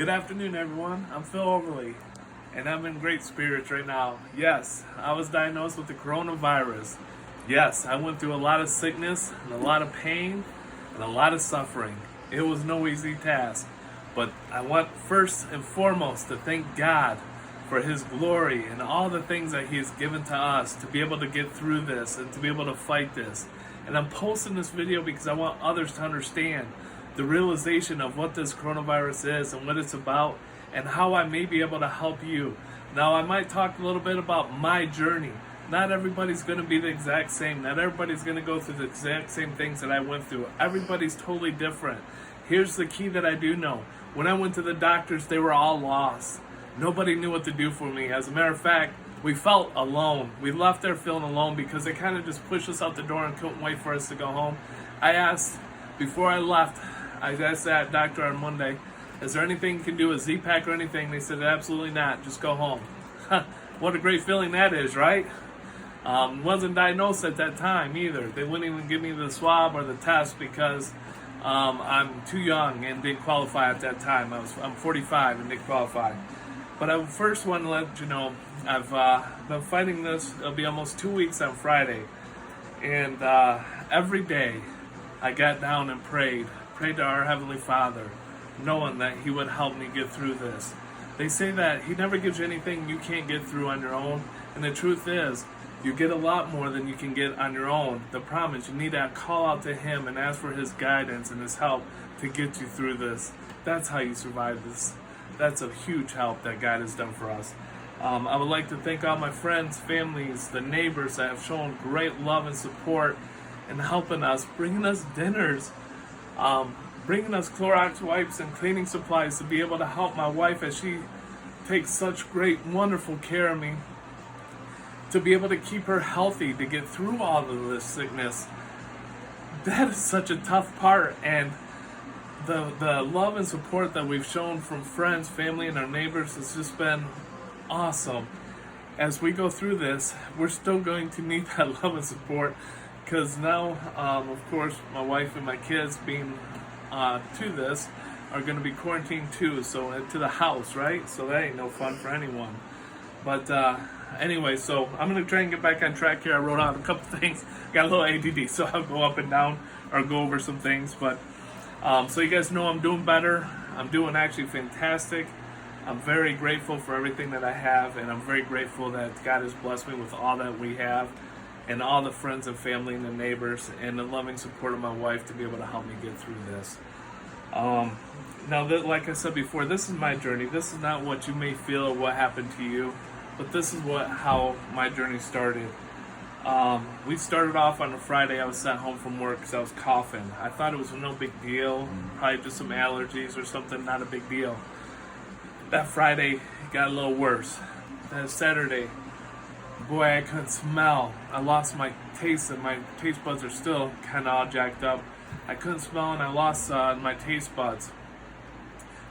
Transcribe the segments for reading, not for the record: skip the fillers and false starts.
Good afternoon, everyone. I'm Phil Overly, and I'm in great spirits right now. Yes, I was diagnosed with the coronavirus. Yes, I went through a lot of sickness and a lot of pain and a lot of suffering. It was no easy task, but I want first and foremost to thank God for His glory and all the things that He has given to us to be able to get through this and to be able to fight this. And I'm posting this video because I want others to understand the realization of what this coronavirus is and what it's about and how I may be able to help you. Now, I might talk a little bit about my journey. Not everybody's going to be the exact same. Not everybody's going to go through the exact same things that I went through. Everybody's totally different. Here's the key that I do know. When I went to the doctors, they were all lost. Nobody knew what to do for me. As a matter of fact, we felt alone. We left there feeling alone because they kind of just pushed us out the door and couldn't wait for us to go home. Before I left, I asked that doctor on Monday, is there anything you can do, a Z-Pack or anything? They said, absolutely not, just go home. What a great feeling that is, right? Wasn't diagnosed at that time either. They wouldn't even give me the swab or the test because I'm too young and didn't qualify at that time. I'm 45 and didn't qualify. But I first want to let you know, I've been fighting this. It'll be almost 2 weeks on Friday. And every day I got down and prayed to our Heavenly Father, knowing that He would help me get through this. They say that He never gives you anything you can't get through on your own. And the truth is, you get a lot more than you can get on your own. The problem is you need to call out to Him and ask for His guidance and His help to get you through this. That's how you survive this. That's a huge help that God has done for us. I would like to thank all my friends, families, the neighbors that have shown great love and support in helping us, bringing us dinners, bringing us Clorox wipes and cleaning supplies to be able to help my wife as she takes such great, wonderful care of me, to be able to keep her healthy, to get through all of this sickness. That is such a tough part, and the love and support that we've shown from friends, family, and our neighbors has just been awesome. As we go through this, we're still going to need that love and support, because now, of course, my wife and my kids being to this are going to be quarantined too, so to the house, right? So that ain't no fun for anyone. But anyway, so I'm going to try and get back on track here. I wrote out a couple things. Got a little ADD, so I'll go up and down or go over some things. But so you guys know I'm doing better. I'm doing actually fantastic. I'm very grateful for everything that I have, and I'm very grateful that God has blessed me with all that we have, and all the friends and family and the neighbors and the loving support of my wife to be able to help me get through this. Now, like I said before, this is my journey. This is not what you may feel or what happened to you, but this is how my journey started. We started off on a Friday. I was sent home from work because I was coughing. I thought it was no big deal, probably just some allergies or something, not a big deal. That Friday it got a little worse. That Saturday, boy, I couldn't smell. I lost my taste, and my taste buds are still kind of all jacked up. I couldn't smell, and I lost my taste buds.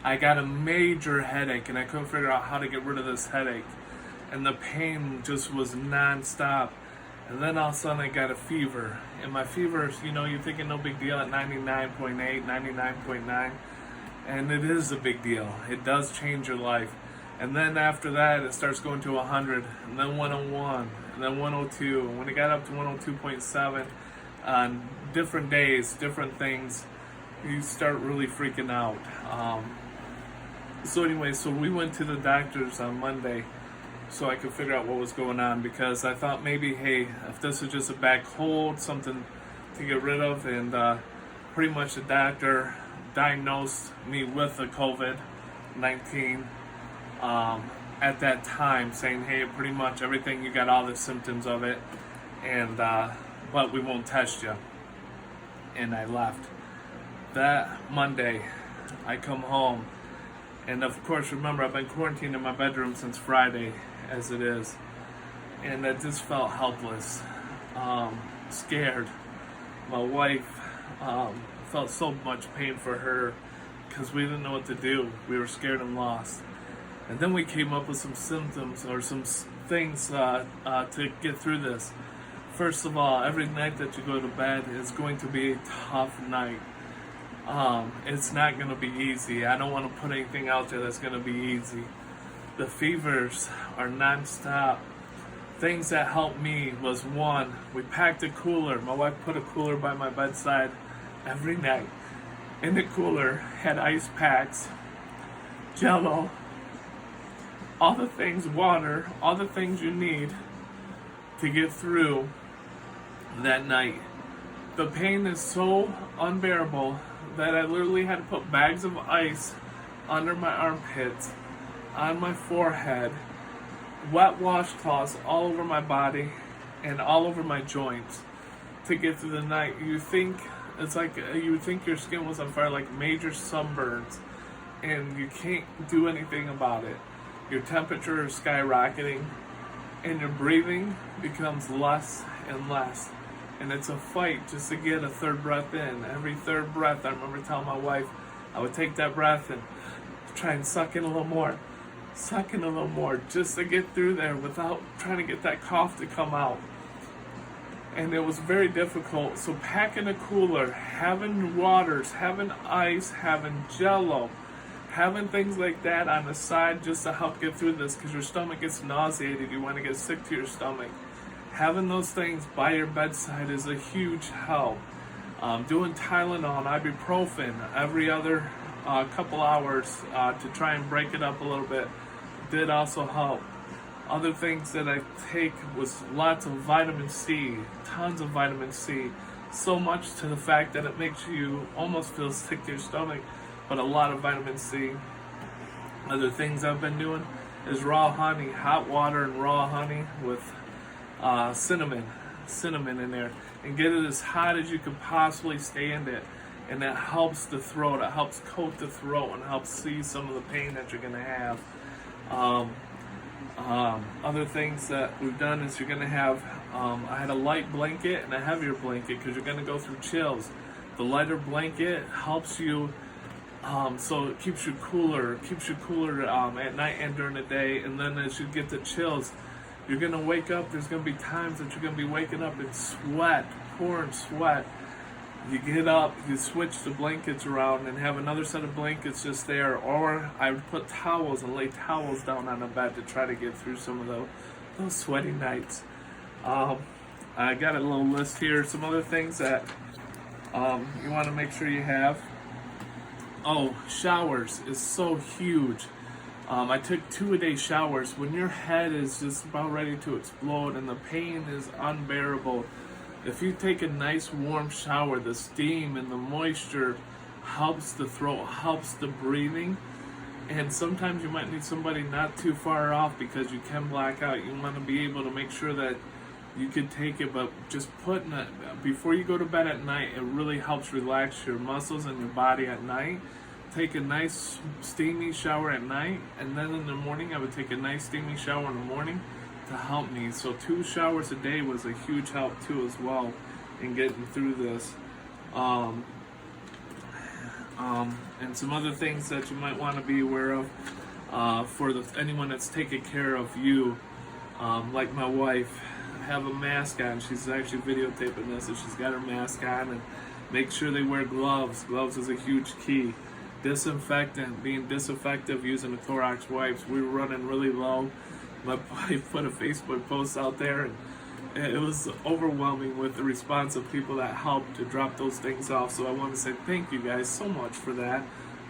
I got a major headache, and I couldn't figure out how to get rid of this headache. And the pain just was non-stop. And then all of a sudden I got a fever. And my fever, you're thinking no big deal at 99.8, 99.9. And it is a big deal. It does change your life. And then after that, it starts going to 100, and then 101, and then 102. And when it got up to 102.7, on different days, different things, you start really freaking out. So we went to the doctors on Monday so I could figure out what was going on, because I thought maybe, hey, if this is just a bad cold, something to get rid of, and pretty much the doctor diagnosed me with the COVID-19 at that time, saying, hey, pretty much everything, you got all the symptoms of it, and but we won't test you. And I left. That Monday, I come home, and of course, remember, I've been quarantined in my bedroom since Friday, as it is, and I just felt helpless, scared. My wife felt so much pain for her because we didn't know what to do. We were scared and lost. And then we came up with some symptoms or some things to get through this. First of all, every night that you go to bed is going to be a tough night. It's not going to be easy. I don't want to put anything out there that's going to be easy. The fevers are nonstop. Things that helped me was, one, we packed a cooler. My wife put a cooler by my bedside every night. In the cooler had ice packs, Jello, all the things, water, all the things you need to get through that night. The pain is so unbearable that I literally had to put bags of ice under my armpits, on my forehead, wet washcloths all over my body and all over my joints to get through the night. You think it's like you would think your skin was on fire, like major sunburns, and you can't do anything about it. Your temperature is skyrocketing, and your breathing becomes less and less. And it's a fight just to get a third breath in. Every third breath, I remember telling my wife, I would take that breath and try and suck in a little more, just to get through there without trying to get that cough to come out. And it was very difficult. So packing a cooler, having waters, having ice, having Jello, having things like that on the side just to help get through this, because your stomach gets nauseated, you want to get sick to your stomach. Having those things by your bedside is a huge help. Doing Tylenol and ibuprofen every other couple hours to try and break it up a little bit did also help. Other things that I take was lots of vitamin C, tons of vitamin C, so much to the fact that it makes you almost feel sick to your stomach, but a lot of vitamin C. Other things I've been doing is raw honey, hot water and raw honey with cinnamon in there, and get it as hot as you could possibly stand it, and that helps the throat, it helps coat the throat and helps see some of the pain that you're going to have. Other things that we've done is you're going to have, I had a light blanket and a heavier blanket because you're going to go through chills. The lighter blanket helps you, so it keeps you cooler at night and during the day, and then as you get the chills, you're going to wake up, there's going to be times that you're going to be waking up in sweat, pouring sweat. You get up, you switch the blankets around and have another set of blankets just there, or I would put towels and lay towels down on the bed to try to get through some of those sweaty nights. I got a little list here, some other things that you want to make sure you have. Oh, showers is so huge. I took 2-a-day showers. When your head is just about ready to explode and the pain is unbearable, if you take a nice warm shower, the steam and the moisture helps the throat, helps the breathing. And sometimes you might need somebody not too far off because you can black out. You want to be able to make sure that you can take it, but just putting it before you go to bed at night, it really helps relax your muscles and your body at night. Take a nice steamy shower at night, and then in the morning I would take a nice steamy shower in the morning to help me. So 2 showers a day was a huge help too as well in getting through this. And some other things that you might want to be aware of for anyone that's taking care of you, like my wife, have a mask on. She's actually videotaping this, and she's got her mask on, and make sure they wear gloves. Gloves is a huge key. Disinfectant, being disinfective, using the Clorox wipes. We were running really low. My wife put a Facebook post out there, and it was overwhelming with the response of people that helped to drop those things off. So I want to say thank you guys so much for that.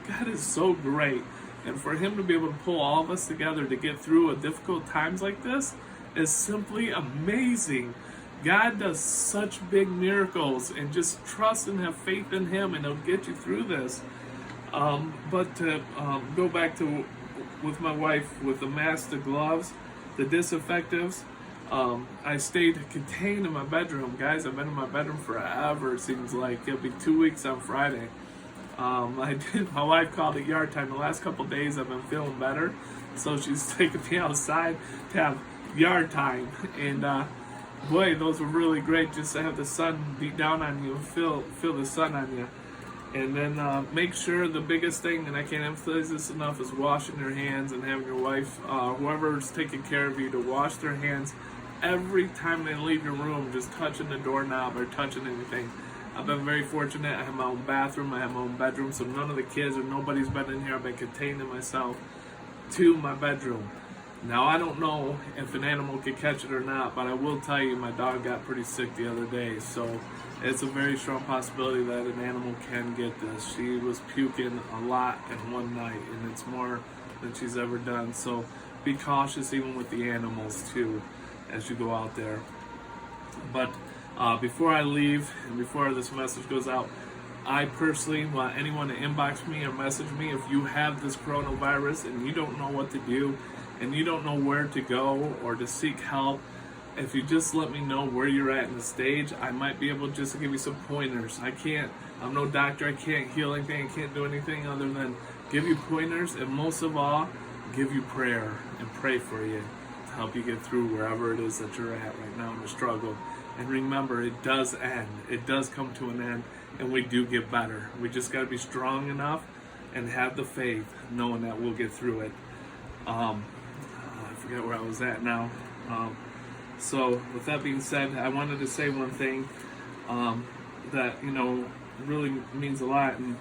God is so great, and for Him to be able to pull all of us together to get through a difficult times like this is simply amazing. God does such big miracles, and just trust and have faith in Him, and He'll get you through this. But to go back to with my wife, with the mask, the gloves, the disinfectants, I stayed contained in my bedroom. Guys, I've been in my bedroom forever, it seems like. It'll be 2 weeks on Friday. My wife called it yard time. The last couple of days I've been feeling better, so she's taking me outside to have yard time. And boy, those were really great, just to have the sun beat down on you and feel the sun on you. And then make sure, the biggest thing, and I can't emphasize this enough, is washing your hands, and having your wife, whoever's taking care of you, to wash their hands every time they leave your room, just touching the doorknob or touching anything. I've been very fortunate. I have my own bathroom, I have my own bedroom, so none of the kids or nobody's been in here. I've been containing myself to my bedroom. Now, I don't know if an animal could catch it or not, but I will tell you my dog got pretty sick the other day, so it's a very strong possibility that an animal can get this. She was puking a lot in one night, and it's more than she's ever done, so be cautious even with the animals too as you go out there. But before I leave and before this message goes out, I personally want anyone to inbox me or message me if you have this coronavirus and you don't know what to do and you don't know where to go or to seek help. If you just let me know where you're at in the stage, I might be able just to give you some pointers. I'm no doctor, I can't heal anything, I can't do anything other than give you pointers, and most of all, give you prayer and pray for you to help you get through wherever it is that you're at right now in the struggle. And remember, it does end. It does come to an end, and we do get better. We just got to be strong enough and have the faith, knowing that we'll get through it. I forget where I was at now. So with that being said, I wanted to say one thing that, really means a lot. And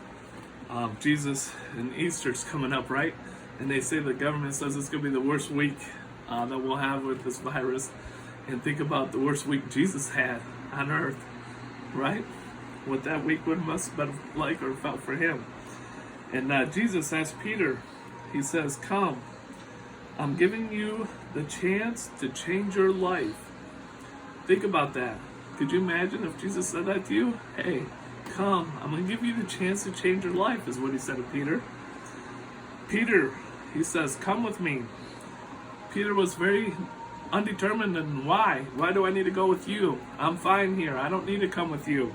Jesus and Easter's coming up, right? And they say the government says it's going to be the worst week that we'll have with this virus. And think about the worst week Jesus had on earth, right? What that week must have been like or felt for him. And Jesus asked Peter, he says, "Come, I'm giving you the chance to change your life." Think about that. Could you imagine if Jesus said that to you? Hey, come, I'm going to give you the chance to change your life, is what he said to Peter. Peter, he says, "Come with me." Peter was very undetermined, and why? Why do I need to go with you? I'm fine here. I don't need to come with you.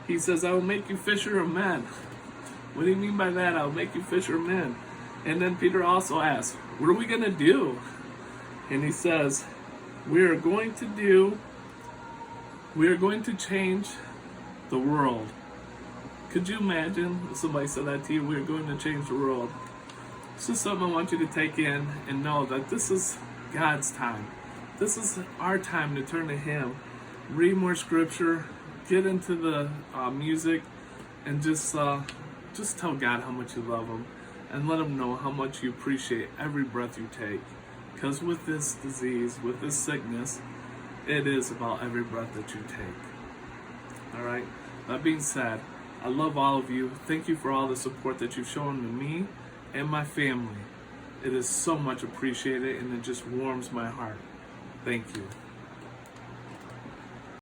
He says, "I will make you fisher of men." What do you mean by that? I'll make you fisher of men. And then Peter also asks, what are we going to do? And he says, we are going to change the world. Could you imagine if somebody said that to you? We're going to change the world. It's just something I want you to take in and know that this is God's time. This is our time to turn to Him. Read more scripture, get into the music, and just tell God how much you love Him, and let Him know how much you appreciate every breath you take. Because with this disease, with this sickness, it is about every breath that you take. All right? That being said, I love all of you. Thank you for all the support that you've shown to me and my family. It is so much appreciated, and it just warms my heart. Thank you.